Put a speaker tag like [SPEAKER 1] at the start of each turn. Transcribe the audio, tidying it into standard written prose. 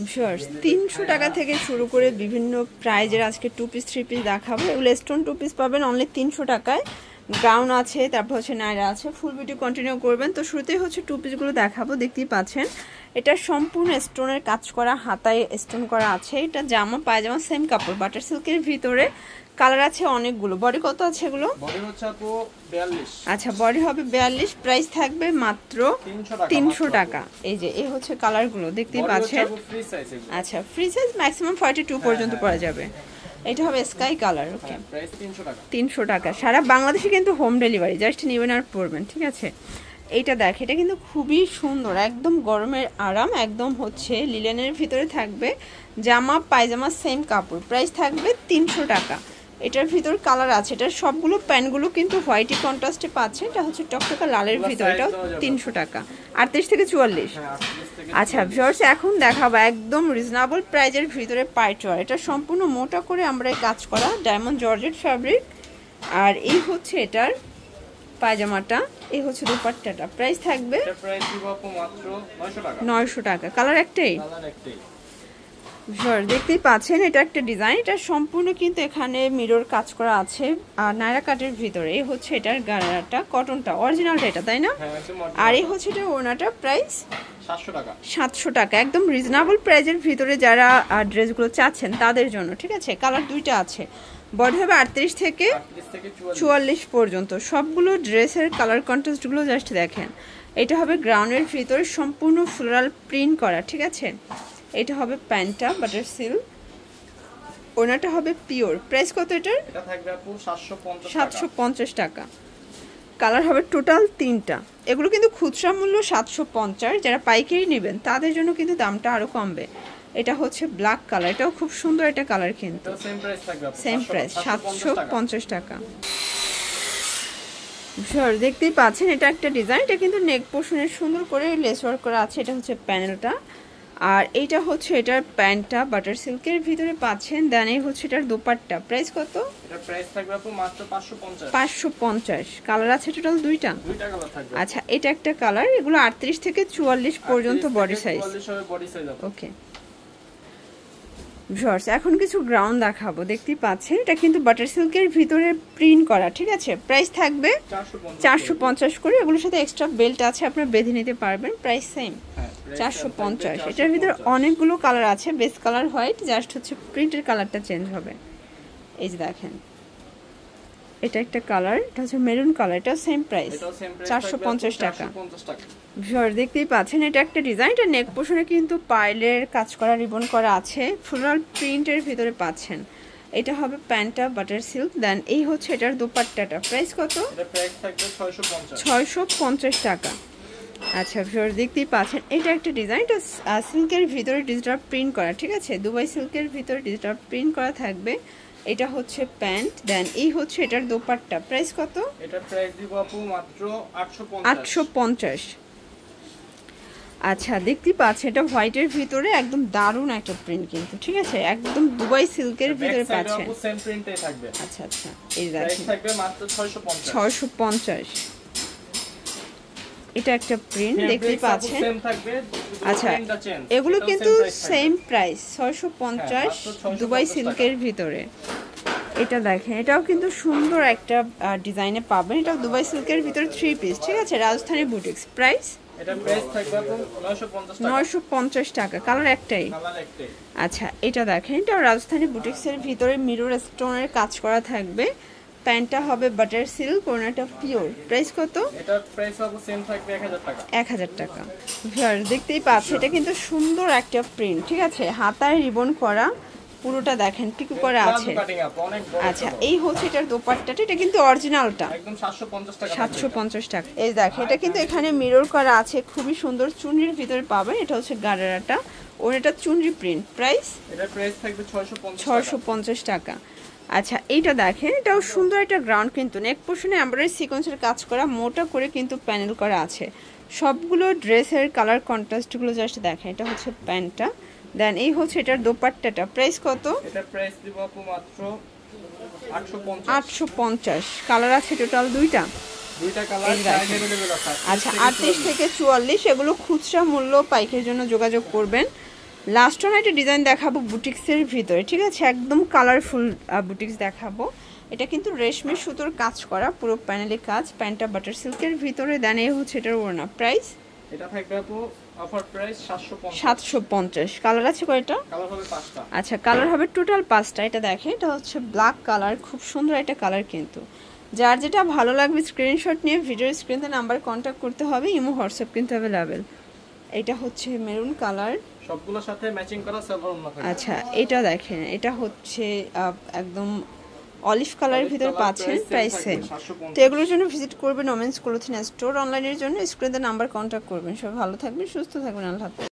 [SPEAKER 1] Viewers 300 টাকা থেকে শুরু করে বিভিন্ন প্রাইজের আজকে 2 পিস 3 পিস দেখাবো। এগুলো স্টোন 2 পিস পাবেন অনলি 300 টাকায়। গাউন আছে, তারপর হচ্ছে নাইরা আছে। ফুল ভিডিও কন্টিনিউ করবেন। তো শুরুতেই হচ্ছে 2 পিসগুলো দেখাবো, দেখতেই পাচ্ছেন। এটা সম্পূর্ণ স্টোনের কাজ করা, হাতায় স্টোন করা আছে। এটা জামা পায়জামা সেম কাপড়, বাটার সিল্কের ভিতরে। কালার আছে অনেকগুলো। বডি কত আছে এগুলো?
[SPEAKER 2] বডি হচ্ছে আপু 42।
[SPEAKER 1] আচ্ছা, বডি হবে 42, প্রাইস থাকবে মাত্র 300 টাকা। এই হচ্ছে কালারগুলো, দেখতেই পাচ্ছেন। আচ্ছা, ফ্রি সাইজ ম্যাক্সিমাম 42 পর্যন্ত পরা যাবে। এটা হবে স্কাই কালার। ওকে,
[SPEAKER 2] প্রাইস 300 টাকা।
[SPEAKER 1] 300 টাকা। সারা বাংলাদেশে কিন্তু হোম ডেলিভারি, জাস্ট নেবেন আর পড়বেন, ঠিক আছে। এইটা দেখ, এটা কিন্তু খুবই সুন্দর, একদম গরমের আরাম, একদম হচ্ছে লিলেনের ভিতরে থাকবে। জামা পায়জামা সেম কাপড়, প্রাইস থাকবে 300 টাকা। এটার ভিতর কালার আছে, এটার সবগুলো প্যান্টগুলো কিন্তু হোয়াইটি কন্ট্রাস্টে পাচ্ছে। এটা হচ্ছে টকটকা লালের ভিতর, এটাও 300 টাকা। 38 থেকে 44। আচ্ছা ভিউয়ার্স, এখন দেখাবো একদম রিজনেবল প্রাইজের ভিতরে পাইটওয়ার। এটা সম্পূর্ণ মোটা করে আমরা কাজ করা ডায়মন্ড জর্জেট ফ্যাব্রিক। আর এই হচ্ছে এটার পায়জামাটা, এই হচ্ছে দুপাট্টাটা। প্রাইস থাকবে
[SPEAKER 2] মাত্র
[SPEAKER 1] 900 টাকা। কালার একটাই। দেখতেই পাচ্ছেন, এটা একটা ডিজাইন। এটা সম্পূর্ণ কিন্তু এখানে মিরর কাজ করা আছে আর নায়রা কাটের ভিতরে। এই হচ্ছে এটার গাড়াটা, কটনটা অরিজিনালটা এটা, তাই না? আর এই হচ্ছে এটা ওনাটা, প্রাইস
[SPEAKER 2] 700 টাকা।
[SPEAKER 1] 700 টাকা, একদম রিজনেবল প্রাইজের ভিতরে যারা ড্রেসগুলো চাচ্ছেন তাদের জন্য, ঠিক আছে। কালার দুইটা আছে। বডি হবে 38 থেকে 44 পর্যন্ত। সবগুলো ড্রেসের কালার কন্ট্রাস্টগুলো জাস্ট দেখেন। এটা হবে গ্রাউন্ডের ভিতরে সম্পূর্ণ ফ্লোরাল প্রিন্ট করা, ঠিক আছে। এটা হবে প্যান্টটা বাটার সিল্ক, ওনাটা হবে পিওর। প্রাইস কত এটার?
[SPEAKER 2] এটা থাকবে আপু
[SPEAKER 1] 750 টাকা। কালার হবে টোটাল 3টা। এগুলো কিন্তু খুচরা মূল্য 750, যারা পাইকারি নেবেন তাদের জন্য কিন্তু দামটা আরো কমবে। এটা হচ্ছে ব্ল্যাক কালার, এটাও খুব সুন্দর একটা কালার, কিন্তু সেম প্রাইস 750 টাকা। দেখতেই পাচ্ছেন, এটা একটা ডিজাইন। এটা কিন্তু নেক পোর্শনে সুন্দর করে লেস ওয়ার্ক করা আছে। এটা হচ্ছে প্যানেলটা, আর এইটা হচ্ছে এটার প্যান্টটা বাটার সিল্কের ভিতরে পাচ্ছেন। দেন এই হচ্ছে এটার দোপাট্টা। প্রাইস কত?
[SPEAKER 2] এটা প্রাইস থাকবে আপু মাত্র 550।
[SPEAKER 1] 550। কালার আছে টোটাল দুইটা।
[SPEAKER 2] কালার থাকবে।
[SPEAKER 1] আচ্ছা, এটা একটা কালার। এগুলো 38 থেকে 44 পর্যন্ত বডি সাইজ।
[SPEAKER 2] 44 হবে বডি সাইজ।
[SPEAKER 1] ওকে ভিউয়ার্স, এখন কিছু গ্রাউন্ড দেখাবো, দেখতেই পাচ্ছেন। এটা কিন্তু বাটার সিল্কের ভিতরে প্রিন্ট করা, ঠিক আছে। প্রাইস থাকবে 450 করে। এগুলোর সাথে এক্সট্রা বেল্ট আছে, আপনারা বেঁধে নিতে পারবেন। Price same 450। এটার ভিতরে অনেকগুলো কালার আছে। বেস কালার হোয়াইট, জাস্ট হচ্ছে প্রিন্টের কালারটা চেঞ্জ হবে। এই যে দেখেন, এটা একটা কালার, এটা হচ্ছে মেরুন কালার। এটা সেম প্রাইস 450 টাকা। ভিউয়ার দেখতেই পাচ্ছেন, এটা একটা ডিজাইন। এটা নেক পোর্শনে কিন্তু পার্লের কাজ করা, রিবন করা আছে। ফ্লোরাল প্রিন্টের ভিতরে পাচ্ছেন। এটা হবে প্যান্টটা বাটার সিল্ক। দেন এই হচ্ছে এটার দোপাট্টাটা। প্রাইস কত?
[SPEAKER 2] এটা প্রাইস থাকবে
[SPEAKER 1] 650 টাকা। আচ্ছা ভিউয়ার দেখতেই পাচ্ছেন, এটা একটা ডিজাইন। এটা সিল্কের ভিতরে ডিজিটাল প্রিন্ট করা, ঠিক আছে। দুবাই সিল্কের ভিতরে ডিজিটাল প্রিন্ট করা থাকবে। এটা হচ্ছে প্যান্ট। দেন এই হচ্ছে এটার দোপাট্টা। প্রাইস কত?
[SPEAKER 2] এটা প্রাইস দিব আপু মাত্র
[SPEAKER 1] 850। আচ্ছা দেখতেই পাচ্ছেন, এটা হোয়াইটের ভিতরে একদম দারুণ একটা প্রিন্ট, কিন্তু ঠিক আছে। একদম দুবাই সিল্কের ভিতরে পাচ্ছেন।
[SPEAKER 2] সেম প্রিন্টেই থাকবে।
[SPEAKER 1] আচ্ছা আচ্ছা, এই দেখেন,
[SPEAKER 2] থাকবে মাত্র
[SPEAKER 1] 650। এটা একটা প্রিন্ট, দেখতেই পাচ্ছেন। আচ্ছা, এগুলো কিন্তু সেম প্রাইস 650 দুবাই সিল্কের ভিতরে। এটা দেখেন, এটাও কিন্তু সুন্দর একটা ডিজাইনে পাবেন। এটাও দুবাই সিল্কের ভিতরে 3 পিস, ঠিক আছে। রাজস্থানী বুটিক্স। প্রাইস?
[SPEAKER 2] এটা প্রাইস থাকবে
[SPEAKER 1] 950 টাকা। কালার একটাই। আচ্ছা, এটা দেখেন, এটা রাজস্থানী বুটিক্সের ভিতরে মিরর স্টোনের কাজ করা থাকবে। প্যান্টটা হবে বাটার সিল্ক, ওনাটা পিওর। প্রাইস কত?
[SPEAKER 2] এটা প্রাইস হবে সেম থাকবে 1000 টাকা।
[SPEAKER 1] 1000 টাকা। ভিউয়ার দেখতেই পাচ্ছেন, এটা কিন্তু সুন্দর একটা প্রিন্ট, ঠিক আছে। হাতায় রিবন করা, পুরোটা দেখেন পিকু করা আছে। আচ্ছা, এই হচ্ছে এটার দোপাট্টাটা। এটা কিন্তু অরিজিনালটা,
[SPEAKER 2] একদম 750 টাকা।
[SPEAKER 1] 750 টাকা। এই দেখেন, এটা কিন্তু এখানে মিরর করা আছে, খুবই সুন্দর। চুনরির ভিতরে পাবেন। এটা হচ্ছে গাড়ারাটা, ওর এটা চুনরি প্রিন্ট। প্রাইস?
[SPEAKER 2] এটা প্রাইস থাকবে 650
[SPEAKER 1] টাকা। আচ্ছা, এইটা দেখেন, এটাও সুন্দর একটা গ্রাউন্ড, কিন্তু নেক পোর্শনে এমব্রয়ডারি সিকোয়েন্সের কাজ করা, মোটা করে কিন্তু প্যানেল করা আছে। সবগুলো ড্রেসের কালার কন্ট্রাস্টগুলো জাস্ট দেখেন। এটা হচ্ছে প্যান্টটা। দেন এই হচ্ছে এটার দোপাট্টাটা। প্রাইস কত?
[SPEAKER 2] এটা প্রাইস দিব আপু মাত্র
[SPEAKER 1] 850। কালার আছে টোটাল দুইটা। আচ্ছা, 38 থেকে 44। এগুলো খুচরা মূল্য, পাইকারির জন্য যোগাযোগ করবেন। লাস্ট ওয়ান একটা ডিজাইন দেখাবো বুটিক্সের ভিতরে, ঠিক আছে, একদম কালারফুল বুটিক্স দেখাবো। এটা কিন্তু রেশমি সুতোর কাজ করা, পুরো প্যানেলে কাজ, প্যান্টটা বাটার সিল্কের ভিতরে দেন। এই হচ্ছে এটার ওড়না। প্রাইস
[SPEAKER 2] এটা থাকবে আপু অফার প্রাইস
[SPEAKER 1] 750। কালার আছে কয়টা?
[SPEAKER 2] কালার হবে 5টা।
[SPEAKER 1] আচ্ছা, কালার হবে টোটাল 5টা। এটা দেখেন, এটা হচ্ছে ব্ল্যাক কালার, খুব সুন্দর একটা কালার। কিন্তু যার যেটা ভালো লাগবে স্ক্রিনশট নিয়ে ভিডিওর স্ক্রিনে নাম্বার কন্ট্যাক্ট করতে হবে। ইমো হোয়াটসঅ্যাপ কিন্তু অ্যাভেলেবেল। এটা হচ্ছে মেরুন কালার,
[SPEAKER 2] সবগুলোর সাথে ম্যাচিং করা সিলভার ওড়না থাকবে।
[SPEAKER 1] আচ্ছা, এটা দেখেন, এটা হচ্ছে একদম অলিভ কালারের ভিতরে পাচ্ছেন। Price same. তো এগুলোর জন্য ভিজিট করবেন ওমেন্স ক্লোথিং স্টোর। অনলাইনের জন্য স্ক্রিনে নাম্বার কন্ট্যাক্ট করবেন। সবাই ভালো থাকবেন, সুস্থ থাকবেন। আল্লাহ হাফেজ।